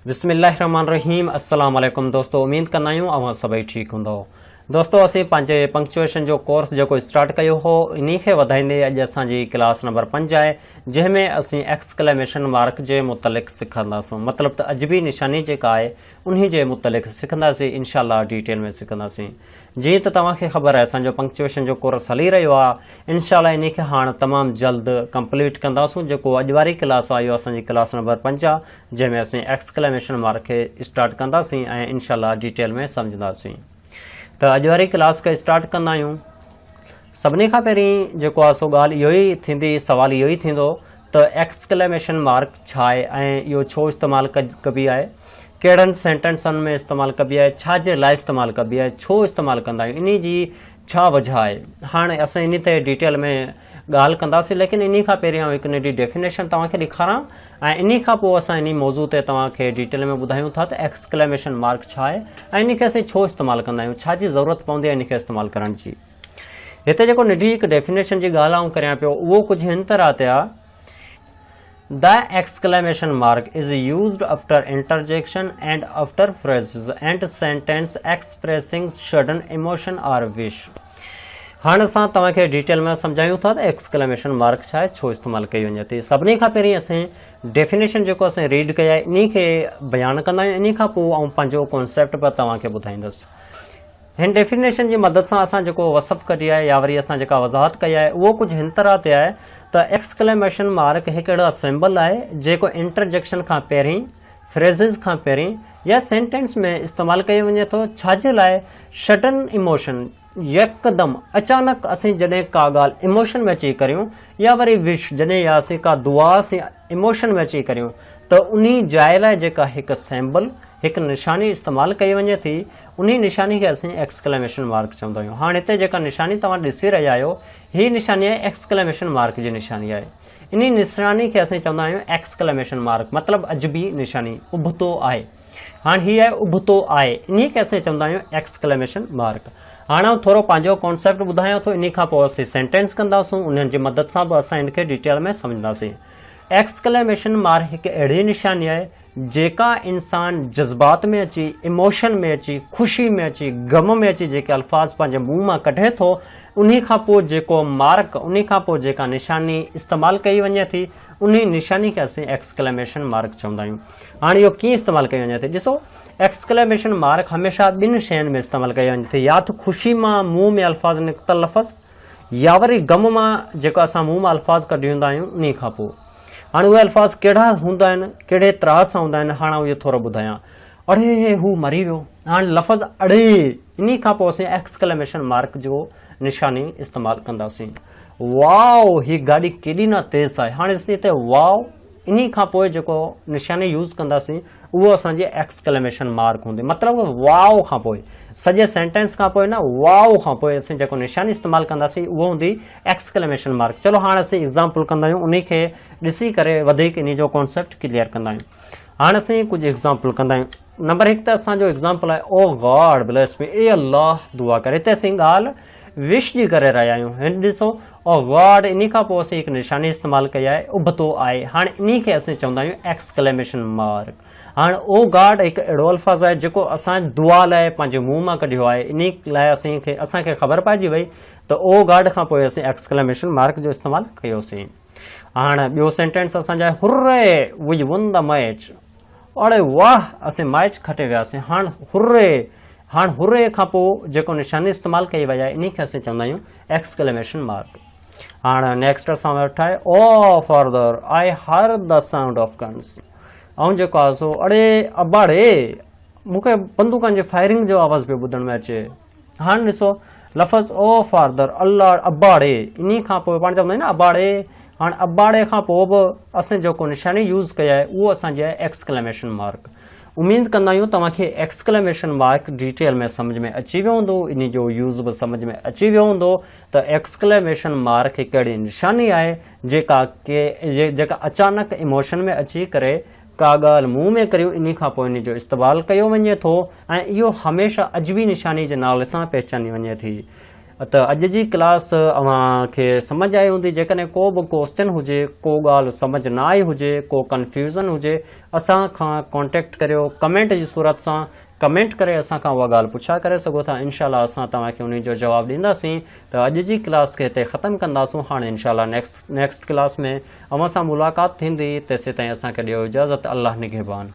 बिस्मिल्लाहिर्रहमानिर्रहीम। अस्सलाम वालेकुम दोस्तों, उम्मीद करना आहियूं अवां सभई ठीक हूंदो। दोस्तों असीं पंहिंजे पंक्चुएशन जो कोर्स जेको स्टार्ट कयो हो इन्ही खे वधाईंदे अॼु असांजी क्लास नंबर 5 आहे, जंहिंमें असीं एक्सक्लेमेशन मार्क जे मुतलिक़ सिखंदासीं। मतिलबु त अजबी निशानी जेका आहे उन्ही जे मुतलिक़ सिखंदासीं, इनशाअल्लाह डिटेल में सिखंदासीं। जीअं त तव्हांखे ख़बर आहे असांजो पंक्चुएशन जो कोर्स हली रहियो आहे, इनशाअल्लाह इन खे हाणे तमामु जल्द कंप्लीट कंदासीं। जेको अॼु वारी क्लास आहे इहो असांजी क्लास नंबर 5 आहे, जंहिंमें असीं एक्सक्लेमेशन मार्क खे स्टार्ट कंदासीं ऐं इनशाअल्लाह डिटेल में सम्झंदासीं। त अॼु वारी क्लास खे स्टार्ट कंदा आहियूं। सभिनी खां पहिरीं जेको आहे सो ॻाल्हि इहो ई थींदी, सुवालु इहो ई थींदो त एक्सक्लेमेशन मार्क छा आहे ऐं इहो छो इस्तेमालु कबी आहे, कहिड़नि सेंटेंसनि में इस्तेमालु कबी आहे, छा जे लाइ इस्तेमालु कबी आहे, छो इस्तेमालु कंदा आहियूं, इन जी छा वजह आहे। हाणे असां इन ते डिटेल में ॻाल्हि कंदासीं, लेकिन इन खां पहिरीं आउं हिकु नंढी डेफिनेशन तव्हांखे ॾेखारां ऐं इन खां पोइ असां इन मौज़ू ते तव्हांखे डिटेल में ॿुधायूं था त एक्सक्लेमेशन मार्क छा आहे ऐं इन खे असीं छो इस्तेमालु कंदा आहियूं, छा जी ज़रूरत पवंदी आहे इन खे इस्तेमालु करण जी। हिते जेको नंढी हिकु डेफिनेशन जी ॻाल्हि आउं करियां पियो उहो कुझु हिन तरह ते आहे: The exclamation mark is used after interjection and after phrases and sentence expressing sudden emotion or wish। हाणे असां तव्हांखे डिटेल में सम्झायूं था त एक्सक्लेमेशन मार्क छा आहे, छो इस्तेमालु कई वञे थी। सभिनी खां पहिरीं असीं डेफिनेशन जेको असीं रीड कया आहे इन खे बयानु कंदा आहियूं, इन खां पोइ आउं पंहिंजो कॉन्सेप्ट पर तव्हांखे ॿुधाईंदुसि। हिन डेफिनेशन जी मदद सां असां जेको वसफ़ कढी आहे या वरी असां जेका वज़ाहत कई आहे उहो कुझु हिन तरह ते आहे त एक्सक्लेमेशन मार्क हिकु अहिड़ो सिंबल आहे जेको इंटरजेक्शन खां पहिरीं, फ्रेज़िस खां पहिरीं या सेंटेंस में इस्तेमालु कयो वञे थो। छाजे लाइ? सडन इमोशन, यकदम अचानक असीं जॾहिं का ॻाल्हि इमोशन में अची करियूं या वरी विश जॾहिं या असीं का दुआ असीं इमोशन में अची करियूं त उन जाइ लाइ जेका हिकु सिंबल, हिकु निशानी इस्तेमालु कई वञे थी, उन निशानी खे असीं एक्सक्लेमेशन मार्क चवंदा आहियूं। हाणे हिते जेका निशानी तव्हां ॾिसी रहिया आहियो हीअ निशानी आहे एक्सक्लेमेशन मार्क जी निशानी आहे। इन निशानी खे असीं चवंदा आहियूं एक्सक्लेमेशन मार्क, मतिलबु अजबी निशानी, उबतो आहे। हाणे हीअ आहे उबतो आहे, इन खे असीं चवंदा आहियूं एक्सक्लेमेशन मार्क। हाणे आउं थोरो पंहिंजो कॉन्सेप्ट ॿुधायां थो, इन खां पोइ असीं सेंटेंस कंदासीं, उन्हनि जी मदद सां बि असां इन खे डिटेल में सम्झंदासीं। एक्सक्लेमेशन मार्क हिकु अहिड़ी निशानी आहे जेका इंसान जज़्बात में अची, इमोशन में अची, ख़ुशी में अची, गम में अची जेके अल्फाज़ पंहिंजे मुंहं मां कढे थो, उन खां पोइ जेको मार्क, उन खां पोइ जेका निशानी इस्तेमालु कई वञे थी, उन निशानी खे असीं एक्सक्लेमेशन मार्क चवंदा आहियूं। हाणे इहो कीअं इस्तेमालु कई वञे थी? ॾिसो, एक्सक्लेमेशन मार्क हमेशह ॿिनि शयुनि में इस्तेमालु कई वञे थी, या त ख़ुशी मां मुंहं में अल्फाज़ निकितल लफ़्ज़, या वरी गम मां जेको असां मुंहं मां अल्फाज़ कढी हूंदा आहियूं उन खां पोइ। हाणे उहे अल्फाज़ कहिड़ा हूंदा आहिनि, कहिड़े तरह सां हूंदा आहिनि, हाणे इहो थोरो ॿुधायां। अड़े हू मरी वियो, हाणे लफ़्ज़ अड़े, इन खां पोइ असीं एक्सक्लेमेशन मार्क जो निशानी इस्तेमालु कंदासीं। वाओ, हीअ गाॾी केॾी न तेज़ आहे, हाणे असीं हिते वाओ, इन खां पोइ जेको निशानी यूज़ कंदासीं उहो असांजी एक्सक्लेमेशन मार्क हूंदी। मतिलबु वाओ खां पोइ, सॼे सेंटेंस खां पोइ न, वाओ खां पोइ असीं जेको निशानी इस्तेमालु कंदासीं उहो हूंदी एक्सक्लेमेशन मार्क। चलो हाणे असीं एग्ज़ाम्पल कंदा आहियूं, उन खे ॾिसी करे वधीक इन जो कॉन्सेप्ट क्लियर कंदा आहियूं। हाणे असीं कुझु एग्ज़ाम्पल कंदा आहियूं। नंबर 1 त असांजो एग्ज़ाम्पल आहे ओ गॉड ब्लेस मी, ए अल्लाह दुआ करे। हिते असीं ॻाल्हि विश जी करे रहिया आहियूं। हिन ॾिसो ओ गॉड, इन खां पोइ असीं हिकु निशानी इस्तेमालु कई आहे, उबतो आहे। हाणे इन खे असीं चवंदा आहियूं एक्सक्लेमेशन मार्क। हाणे ओ गॉड हिकु अहिड़ो अल्फाज़ आहे जेको असां दुआ लाइ पंहिंजे मुंहं मां कढियो आहे, इन लाइ असांखे ख़बर पइजी वई त ओ गॉड खां पोइ असीं एक्सक्लेमेशन मार्क जो इस्तेमालु कयोसीं। हाणे ॿियो सेंटेंस असांजा आहे hurray we won the match, अड़े वाह असीं मैच खटे वियासीं। हाणे हुर्रे खां पोइ जेको निशानी इस्तेमालु कई वई आहे इन खे असीं चवंदा आहियूं एक्सक्लेमेशन मार्क। हाणे नेक्स्ट असां वटि आहे ओ further I heard the sound of guns, ऐं जेको आहे सो अड़े अबाड़े, मूंखे बंदूकनि जी फायरिंग जो आवाज़ पियो ॿुधण में अचे। हाणे ॾिसो लफ़्ज़ ओ फर्दर, अल्लाह अबाड़े, इन खां पोइ पाण चवंदा आहियूं न अबाड़े। हाणे अबाड़े खां पोइ बि असीं जेको निशानी यूज़ कई आहे उहो असांजी आहे एक्सक्लेमेशन मार्क। उम्मीद कंदा आहियूं तव्हांखे एक्सक्लेमेशन मार्क डिटेल में सम्झ में अची वियो हूंदो, इन जो यूज़ बि सम्झ में अची वियो हूंदो त एक्सक्लेमेशन मार्क हिकु अहिड़ी निशानी आहे जेका अचानक इमोशन में अची करे का ॻाल्हि मुंहं में करियो, इन खां पोइ इन जो इस्तेमालु कयो वञे थो ऐं इहो हमेशह अजबी निशानी जे नाले सां पहचानी वञे थी। त अॼु जी क्लास अव्हांखे सम्झ आई हूंदी। जेकॾहिं को बि क्वेश्चन हुजे, को ॻाल्हि सम्झ न आई हुजे, को कंफ्यूज़न हुजे, असां खां कॉन्टेक्ट करियो कमेंट जी सूरत सां। कमेंट करे असां खां उहा ॻाल्हि पुछा करे सघो था। इनशाला असां तव्हांखे उन जो जवाबु ॾींदासीं। त अॼु जी क्लास खे हिते ख़तमु कंदासूं। हाणे इनशाला नेक्स्ट क्लास में अव्हां सां मुलाक़ात थींदी। तेसिताईं असांखे ॾियो इजाज़त। अल्लाह निगहबान।